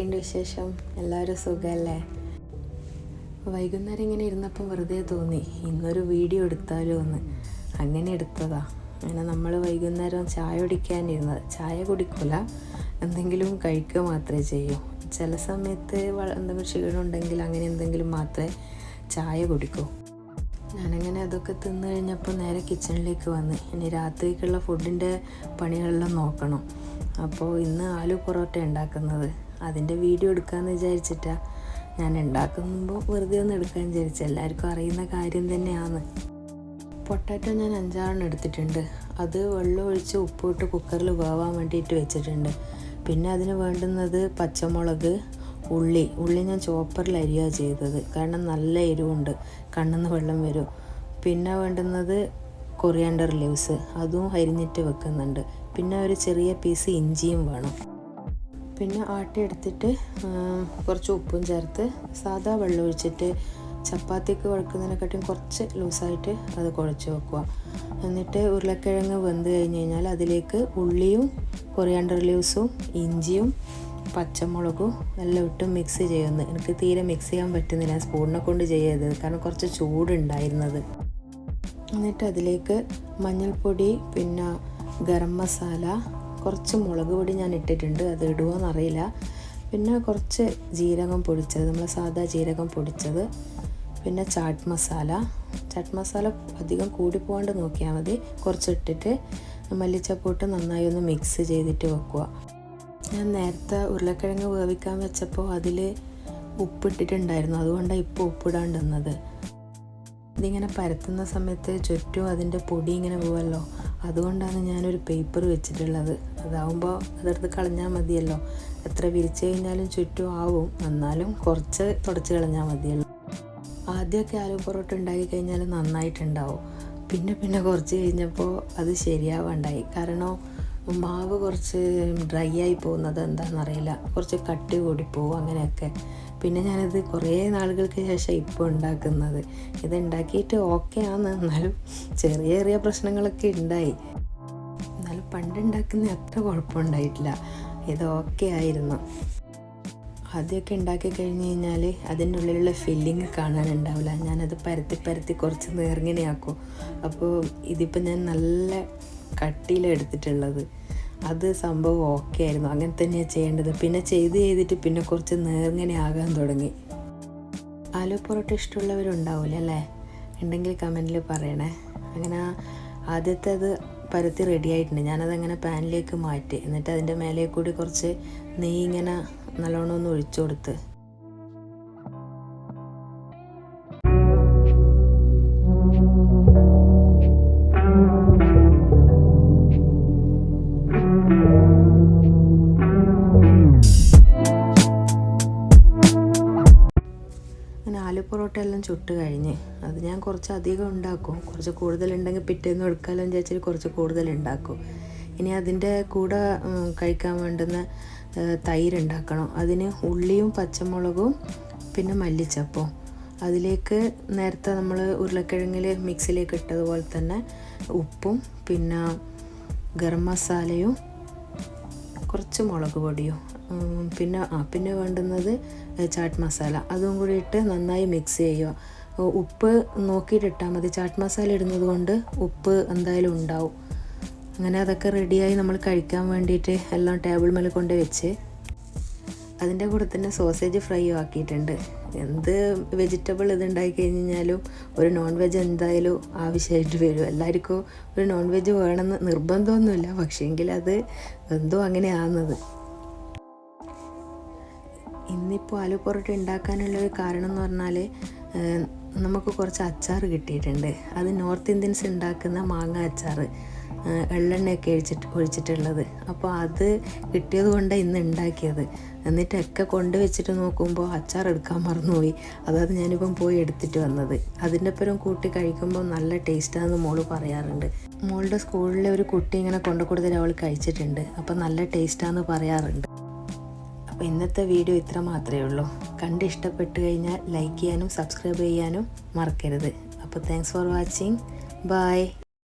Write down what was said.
എന്തൊക്കെയുണ്ട് വിശേഷം? എല്ലാവരും സുഖമല്ലേ? വൈകുന്നേരം ഇങ്ങനെ ഇരുന്നപ്പം വെറുതെ തോന്നി ഇന്നൊരു വീഡിയോ എടുത്താലോ എന്ന്. അങ്ങനെ എടുത്തതാ. അങ്ങനെ നമ്മൾ വൈകുന്നേരം ചായ കുടിക്കാനിരുന്നത്. ചായ കുടിക്കില്ല, എന്തെങ്കിലും കഴിക്കുക മാത്രമേ ചെയ്യൂ. ചില സമയത്ത് എന്തെങ്കിലും ക്ഷീണമുണ്ടെങ്കിൽ അങ്ങനെ എന്തെങ്കിലും മാത്രമേ ചായ കുടിക്കൂ. ഞാനങ്ങനെ അതൊക്കെ തിന്നു കഴിഞ്ഞപ്പോൾ നേരെ കിച്ചണിലേക്ക് വന്ന് ഇനി രാത്രിക്കുള്ള ഫുഡിൻ്റെ പണികളെല്ലാം നോക്കണം. അപ്പോൾ ഇന്ന് ആലു പൊറോട്ട ഉണ്ടാക്കുന്നത്. അതിൻ്റെ വീഡിയോ എടുക്കാമെന്ന് വിചാരിച്ചിട്ടാണ് ഞാൻ ഉണ്ടാക്കുമ്പോൾ വെറുതെ ഒന്ന് എടുക്കാൻ വിചാരിച്ചു. എല്ലാവർക്കും അറിയുന്ന കാര്യം തന്നെയാണ്. പൊട്ടാറ്റോ ഞാൻ 5-6 എടുത്തിട്ടുണ്ട്. അത് വെള്ളം ഒഴിച്ച് ഉപ്പിട്ട് കുക്കറിൽ വേവാൻ വേണ്ടിയിട്ട് വെച്ചിട്ടുണ്ട്. പിന്നെ അതിന് വേണ്ടുന്നത് പച്ചമുളക്, ഉള്ളി ഞാൻ ചോപ്പറിൽ അരിയാണ് ചെയ്തത്, കാരണം നല്ല എരിവുണ്ട്, കണ്ണിന്ന് വെള്ളം വരും. പിന്നെ വേണ്ടുന്നത് കൊറിയാണ്ടർ ലീവ്സ്, അതും അരിഞ്ഞിട്ട് വെക്കുന്നുണ്ട്. പിന്നെ ഒരു ചെറിയ പീസ് ഇഞ്ചിയും വേണം. പിന്നെ ആട്ടി എടുത്തിട്ട് കുറച്ച് ഉപ്പും ചേർത്ത് സാധാ വെള്ളം ഒഴിച്ചിട്ട് ചപ്പാത്തിക്ക് കുഴക്കുന്നതിനെക്കാട്ടും കുറച്ച് ലൂസായിട്ട് അത് കുഴച്ച് വെക്കുക. എന്നിട്ട് ഉരുളക്കിഴങ്ങ് വെന്ത് കഴിഞ്ഞ് കഴിഞ്ഞാൽ അതിലേക്ക് ഉള്ളിയും കൊറിയാണ്ടർ ലീവ്സും ഇഞ്ചിയും പച്ചമുളകും എല്ലാം ഇട്ട് മിക്സ് ചെയ്യുന്നത്. എനിക്ക് തീരെ മിക്സ് ചെയ്യാൻ പറ്റുന്നില്ല, സ്പൂണിനെ കൊണ്ട് ചെയ്യരുത്, കാരണം കുറച്ച് ചൂടുണ്ടായിരുന്നത്. എന്നിട്ട് അതിലേക്ക് മഞ്ഞൾപ്പൊടി, പിന്നെ ഗരം മസാല, കുറച്ച് മുളക് പൊടി ഞാൻ ഇട്ടിട്ടുണ്ട്, അത് ഇടുമോയെന്നറിയില്ല. പിന്നെ കുറച്ച് ജീരകം പൊടിച്ചത്, നമ്മൾ സാധാ ജീരകം പൊടിച്ചത്. പിന്നെ ചാട്ട് മസാല അധികം കൂടി പോകാണ്ട് നോക്കിയാൽ മതി. കുറച്ചിട്ടിട്ട് മല്ലിച്ചപ്പ് നന്നായി ഒന്ന് മിക്സ് ചെയ്തിട്ട് വെക്കുക. ഞാൻ നേരത്തെ ഉരുളക്കിഴങ്ങ് വേവിക്കാൻ വെച്ചപ്പോൾ അതിൽ ഉപ്പിട്ടിട്ടുണ്ടായിരുന്നു, അതുകൊണ്ടാണ് ഇപ്പോൾ ഉപ്പിടാണ്ടുന്നത്. ഇതിങ്ങനെ പരത്തുന്ന സമയത്ത് ചുറ്റും അതിൻ്റെ പൊടി ഇങ്ങനെ പോവല്ലോ, അതുകൊണ്ടാണ് ഞാനൊരു പേപ്പർ വെച്ചിട്ടുള്ളത്. അതാവുമ്പോൾ അതെടുത്ത് കളഞ്ഞാൽ മതിയല്ലോ. എത്ര വിരിച്ച് കഴിഞ്ഞാലും ചുറ്റും ആവും, എന്നാലും കുറച്ച് തുടച്ച് കളഞ്ഞാൽ മതിയല്ലോ. ആദ്യമൊക്കെ ആലു പൊറോട്ട ഉണ്ടാക്കി കഴിഞ്ഞാൽ നന്നായിട്ടുണ്ടാവും. പിന്നെ കുറച്ച് കഴിഞ്ഞപ്പോൾ അത് ശരിയാവാണ്ടായി. കാരണം മാവ് കുറച്ച് ഡ്രൈ ആയി പോകുന്നത് എന്താണെന്നറിയില്ല, കുറച്ച് കട്ടി കൂടി പോകും അങ്ങനെയൊക്കെ. പിന്നെ ഞാനിത് കുറേ നാളുകൾക്ക് ശേഷം ഇപ്പോൾ ഉണ്ടാക്കുന്നത്. ഇത് ഉണ്ടാക്കിയിട്ട് ഓക്കെ ആണ്, എന്നാലും ചെറിയ പ്രശ്നങ്ങളൊക്കെ ഉണ്ടായി. എന്നാലും പണ്ടുണ്ടാക്കുന്ന അത്ര കുഴപ്പമുണ്ടായിട്ടില്ല, ഇത് ഓക്കെ ആയിരുന്നു. ആദ്യമൊക്കെ ഉണ്ടാക്കി കഴിഞ്ഞ് കഴിഞ്ഞാൽ അതിൻ്റെ ഉള്ളിലുള്ള ഫില്ലിങ് കാണാനുണ്ടാവില്ല. ഞാനത് പരത്തി കുറച്ച് നേർങ്ങനെയാക്കും. അപ്പോൾ ഇതിപ്പോൾ ഞാൻ നല്ല കട്ടിയിലെടുത്തിട്ടുള്ളത്. അത് സംഭവം ഓക്കെ ആയിരുന്നു, അങ്ങനെ തന്നെയാണ് ചെയ്യേണ്ടത്. പിന്നെ ചെയ്തിട്ട് പിന്നെ കുറച്ച് നേർങ്ങനെ ആകാൻ തുടങ്ങി. ആലു പൊറോട്ട ഇഷ്ടമുള്ളവരുണ്ടാവില്ല അല്ലേ? ഉണ്ടെങ്കിൽ കമൻറ്റിൽ പറയണേ. അങ്ങനെ ആദ്യത്തെ അത് പരത്തി റെഡി ആയിട്ടുണ്ട്. ഞാനതങ്ങനെ പാനിലേക്ക് മാറ്റി, എന്നിട്ട് അതിൻ്റെ മേലെ കൂടി കുറച്ച് നെയ്യ് ഇങ്ങനെ നല്ലോണം ഒന്ന് ഒഴിച്ചു കൊടുത്ത്. ആലു പൊറോട്ട എല്ലാം ചുട്ട് കഴിഞ്ഞ് അത് ഞാൻ കുറച്ച് അധികം ഉണ്ടാക്കും. കുറച്ച് കൂടുതലുണ്ടെങ്കിൽ പിറ്റേന്ന് എടുക്കാമല്ലോ എന്ന് വിചാരിച്ചിട്ട് കുറച്ച് കൂടുതൽ ഉണ്ടാക്കും. ഇനി അതിൻ്റെ കൂടെ കഴിക്കാൻ വേണ്ടുന്ന തൈര് ഉണ്ടാക്കണം. അതിന് ഉള്ളിയും പച്ചമുളകും പിന്നെ മല്ലിച്ചപ്പും, അതിലേക്ക് നേരത്തെ നമ്മൾ ഉരുളക്കിഴങ്ങിൽ മിക്സിലേക്ക് ഇട്ടതുപോലെ തന്നെ ഉപ്പും പിന്നെ ഗരം മസാലയും കുറച്ച് മുളക് പൊടിയും പിന്നെ വേണ്ടുന്നത് ചാട്ട് മസാല, അതും കൂടി ഇട്ട് നന്നായി മിക്സ് ചെയ്യുക. ഉപ്പ് നോക്കിയിട്ട് ഇട്ടാൽ മതി, ചാട്ട് മസാല ഇടുന്നത് കൊണ്ട് ഉപ്പ് എന്തായാലും ഉണ്ടാവും. അങ്ങനെ അതൊക്കെ റെഡിയായി നമ്മൾ കഴിക്കാൻ വേണ്ടിയിട്ട് എല്ലാം ടേബിൾ മേലെ കൊണ്ട് വെച്ച് അതിൻ്റെ കൂടെ തന്നെ സോസേജ് ഫ്രൈയും ആക്കിയിട്ടുണ്ട്. എന്ത് വെജിറ്റബിൾ ഇതുണ്ടാക്കി കഴിഞ്ഞാലും ഒരു നോൺ വെജ് എന്തായാലും ആവശ്യമായിട്ട് വരും. എല്ലാവർക്കും ഒരു നോൺ വെജ് വേണമെന്ന് നിർബന്ധമൊന്നുമില്ല, പക്ഷേങ്കിൽ അത് എന്തോ അങ്ങനെയാകുന്നത്. ഇന്നിപ്പോൾ ആലു പൊറോട്ട ഉണ്ടാക്കാനുള്ളൊരു കാരണം എന്ന് പറഞ്ഞാൽ നമുക്ക് കുറച്ച് അച്ചാർ കിട്ടിയിട്ടുണ്ട്. അത് നോർത്ത് ഇന്ത്യൻസ് ഉണ്ടാക്കുന്ന മാങ്ങ അച്ചാർ, എള്ളെണ്ണയൊക്കെ ഒഴിച്ചിട്ടുള്ളത്. അപ്പോൾ അത് കിട്ടിയത് കൊണ്ടാണ് ഇന്ന് ഉണ്ടാക്കിയത്. എന്നിട്ടൊക്കെ കൊണ്ടുവച്ചിട്ട് നോക്കുമ്പോൾ അച്ചാർ എടുക്കാൻ മറന്നുപോയി. അതായത് ഞാനിപ്പം പോയി എടുത്തിട്ട് വന്നത്. അതിൻ്റെ ഒപ്പം കൂട്ടി കഴിക്കുമ്പോൾ നല്ല ടേസ്റ്റാണെന്ന് മോള് പറയാറുണ്ട്. മോളുടെ സ്കൂളിലെ ഒരു കുട്ടി ഇങ്ങനെ കൊണ്ടുകൊടുത്തിട്ട് അവൾ കഴിച്ചിട്ടുണ്ട്, അപ്പോൾ നല്ല ടേസ്റ്റാണെന്ന് പറയാറുണ്ട്. അപ്പോൾ ഇന്നത്തെ വീഡിയോ ഇത്ര മാത്രമേ ഉള്ളൂ. കണ്ട് ഇഷ്ടപ്പെട്ട് കഴിഞ്ഞാൽ ലൈക്ക് ചെയ്യാനും സബ്സ്ക്രൈബ് ചെയ്യാനും മറക്കരുത്. അപ്പോൾ താങ്ക്സ് ഫോർ വാച്ചിങ്. ബൈ.